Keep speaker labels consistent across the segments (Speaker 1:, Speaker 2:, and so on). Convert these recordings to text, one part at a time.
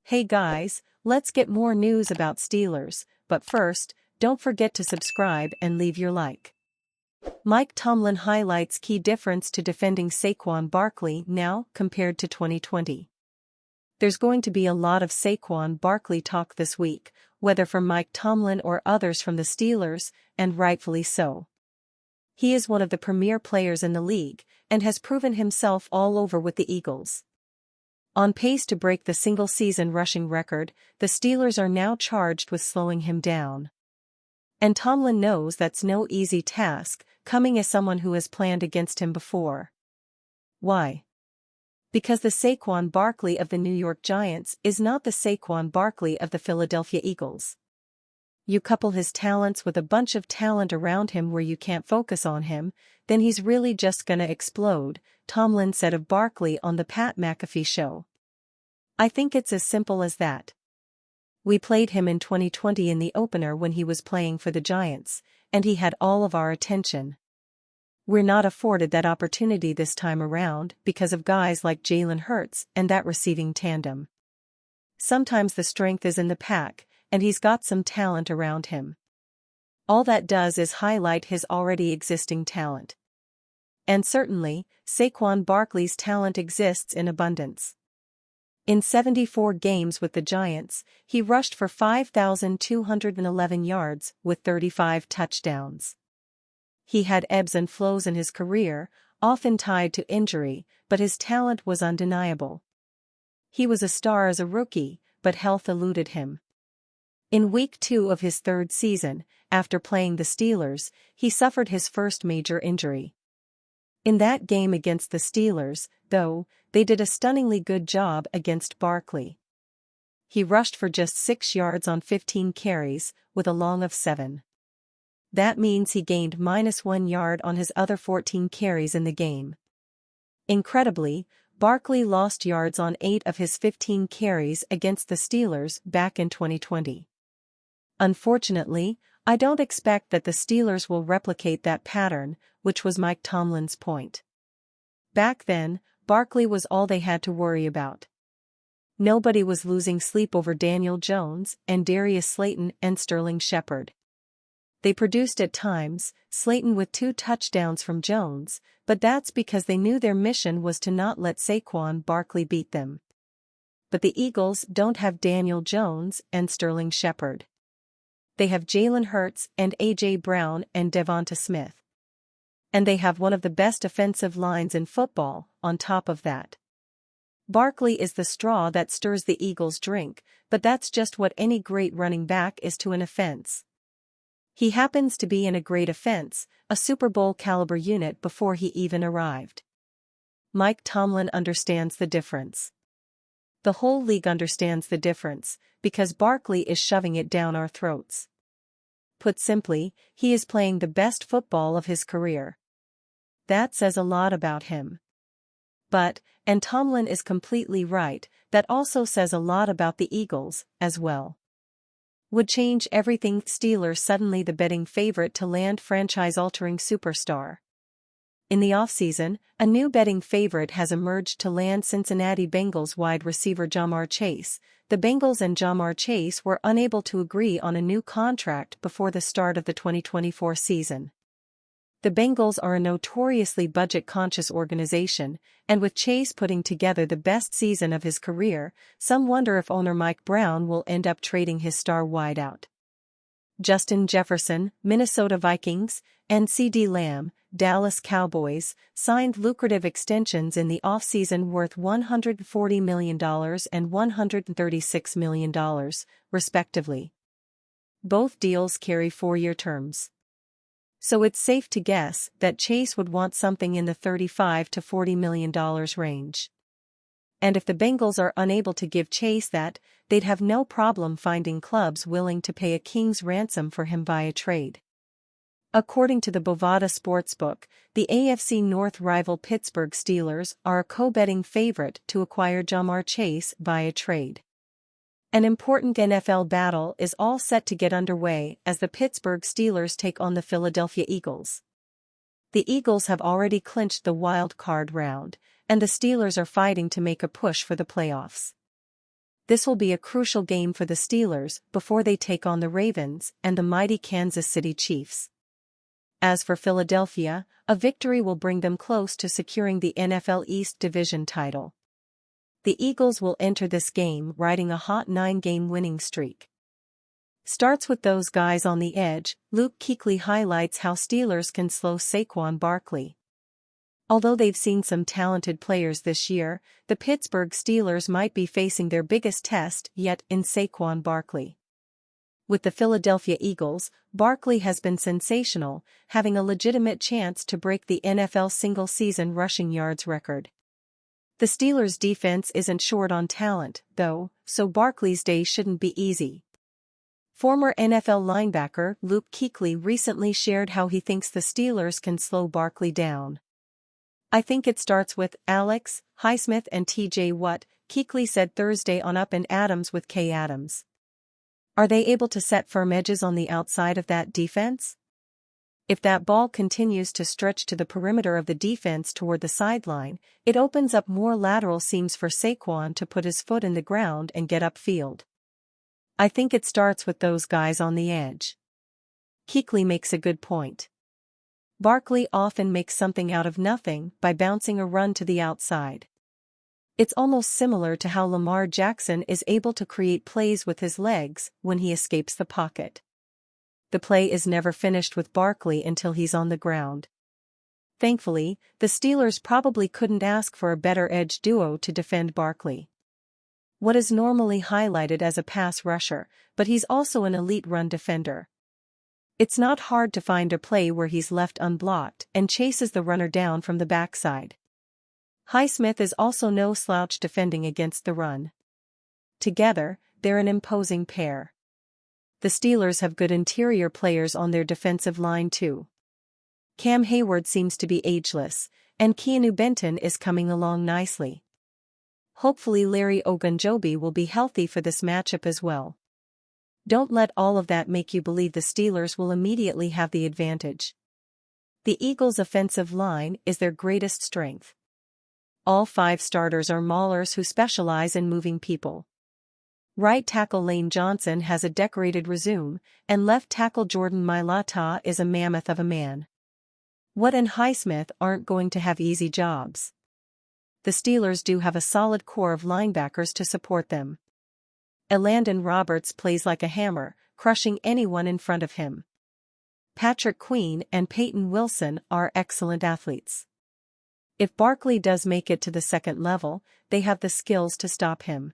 Speaker 1: Hey guys, let's get more news about Steelers, but first, don't forget to subscribe and leave your like. Mike Tomlin highlights key difference to defending Saquon Barkley now compared to 2020. There's going to be a lot of Saquon Barkley talk this week, whether from Mike Tomlin or others from the Steelers, and rightfully so. He is one of the premier players in the league, and has proven himself all over with the Eagles. On pace to break the single-season rushing record, the Steelers are now charged with slowing him down. And Tomlin knows that's no easy task, coming as someone who has planned against him before. Why? Because the Saquon Barkley of the New York Giants is not the Saquon Barkley of the Philadelphia Eagles. You couple his talents with a bunch of talent around him where you can't focus on him, then he's really just gonna explode, Tomlin said of Barkley on the Pat McAfee show. I think it's as simple as that. We played him in 2020 in the opener when he was playing for the Giants, and he had all of our attention. We're not afforded that opportunity this time around because of guys like Jalen Hurts and that receiving tandem. Sometimes the strength is in the pack, and he's got some talent around him. All that does is highlight his already existing talent. And certainly, Saquon Barkley's talent exists in abundance. In 74 games with the Giants, he rushed for 5,211 yards with 35 touchdowns. He had ebbs and flows in his career, often tied to injury, but his talent was undeniable. He was a star as a rookie, but health eluded him. In Week 2 of his third season, after playing the Steelers, he suffered his first major injury. In that game against the Steelers, though, they did a stunningly good job against Barkley. He rushed for just 6 yards on 15 carries, with a long of 7. That means he gained -1 yard on his other 14 carries in the game. Incredibly, Barkley lost yards on 8 of his 15 carries against the Steelers back in 2020. Unfortunately, I don't expect that the Steelers will replicate that pattern, which was Mike Tomlin's point. Back then, Barkley was all they had to worry about. Nobody was losing sleep over Daniel Jones and Darius Slayton and Sterling Shepard. They produced at times, Slayton with 2 touchdowns from Jones, but that's because they knew their mission was to not let Saquon Barkley beat them. But the Eagles don't have Daniel Jones and Sterling Shepard. They have Jalen Hurts and A.J. Brown and Devonta Smith. And they have one of the best offensive lines in football, on top of that. Barkley is the straw that stirs the Eagles' drink, but that's just what any great running back is to an offense. He happens to be in a great offense, a Super Bowl caliber unit before he even arrived. Mike Tomlin understands the difference. The whole league understands the difference, because Barkley is shoving it down our throats. Put simply, he is playing the best football of his career. That says a lot about him. But, and Tomlin is completely right, that also says a lot about the Eagles, as well. Would change everything. Steelers suddenly the betting favorite to land franchise-altering superstar. In the offseason, a new betting favorite has emerged to land Cincinnati Bengals wide receiver Ja'Marr Chase. The Bengals and Ja'Marr Chase were unable to agree on a new contract before the start of the 2024 season. The Bengals are a notoriously budget-conscious organization, and with Chase putting together the best season of his career, some wonder if owner Mike Brown will end up trading his star wideout. Justin Jefferson, Minnesota Vikings, and C.D. Lamb, Dallas Cowboys, signed lucrative extensions in the offseason worth $140 million and $136 million, respectively. Both deals carry 4-year terms. So it's safe to guess that Chase would want something in the $35 to $40 million range. And if the Bengals are unable to give Chase that, they'd have no problem finding clubs willing to pay a king's ransom for him via trade. According to the Bovada Sportsbook, the AFC North rival Pittsburgh Steelers are a co-betting favorite to acquire Ja'Marr Chase via trade. An important NFL battle is all set to get underway as the Pittsburgh Steelers take on the Philadelphia Eagles. The Eagles have already clinched the wild card round, and the Steelers are fighting to make a push for the playoffs. This will be a crucial game for the Steelers before they take on the Ravens and the mighty Kansas City Chiefs. As for Philadelphia, a victory will bring them close to securing the NFL East Division title. The Eagles will enter this game riding a hot 9-game winning streak. Starts with those guys on the edge. Luke Kuechly highlights how Steelers can slow Saquon Barkley. Although they've seen some talented players this year, the Pittsburgh Steelers might be facing their biggest test yet in Saquon Barkley. With the Philadelphia Eagles, Barkley has been sensational, having a legitimate chance to break the NFL single-season rushing yards record. The Steelers' defense isn't short on talent, though, so Barkley's day shouldn't be easy. Former NFL linebacker Luke Kuechly recently shared how he thinks the Steelers can slow Barkley down. "I think it starts with Alex, Highsmith and TJ Watt," Kuechly said Thursday on Up and Adams with Kay Adams. "Are they able to set firm edges on the outside of that defense? If that ball continues to stretch to the perimeter of the defense toward the sideline, it opens up more lateral seams for Saquon to put his foot in the ground and get upfield. I think it starts with those guys on the edge." Kuechly makes a good point. Barkley often makes something out of nothing by bouncing a run to the outside. It's almost similar to how Lamar Jackson is able to create plays with his legs when he escapes the pocket. The play is never finished with Barkley until he's on the ground. Thankfully, the Steelers probably couldn't ask for a better edge duo to defend Barkley. Watt is normally highlighted as a pass rusher, but he's also an elite run defender. It's not hard to find a play where he's left unblocked and chases the runner down from the backside. Highsmith is also no slouch defending against the run. Together, they're an imposing pair. The Steelers have good interior players on their defensive line too. Cam Hayward seems to be ageless, and Keanu Benton is coming along nicely. Hopefully Larry Ogunjobi will be healthy for this matchup as well. Don't let all of that make you believe the Steelers will immediately have the advantage. The Eagles' offensive line is their greatest strength. All 5 starters are maulers who specialize in moving people. Right tackle Lane Johnson has a decorated resume, and left tackle Jordan Mailata is a mammoth of a man. Watt and Highsmith aren't going to have easy jobs. The Steelers do have a solid core of linebackers to support them. Elandon Roberts plays like a hammer, crushing anyone in front of him. Patrick Queen and Peyton Wilson are excellent athletes. If Barkley does make it to the second level, they have the skills to stop him.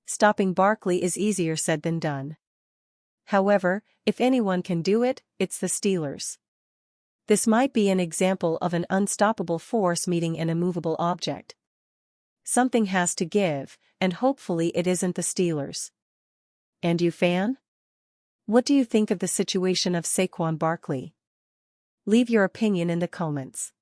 Speaker 1: Stopping Barkley is easier said than done. However, if anyone can do it, it's the Steelers. This might be an example of an unstoppable force meeting an immovable object. Something has to give, and hopefully it isn't the Steelers. And you, fan? What do you think of the situation of Saquon Barkley? Leave your opinion in the comments.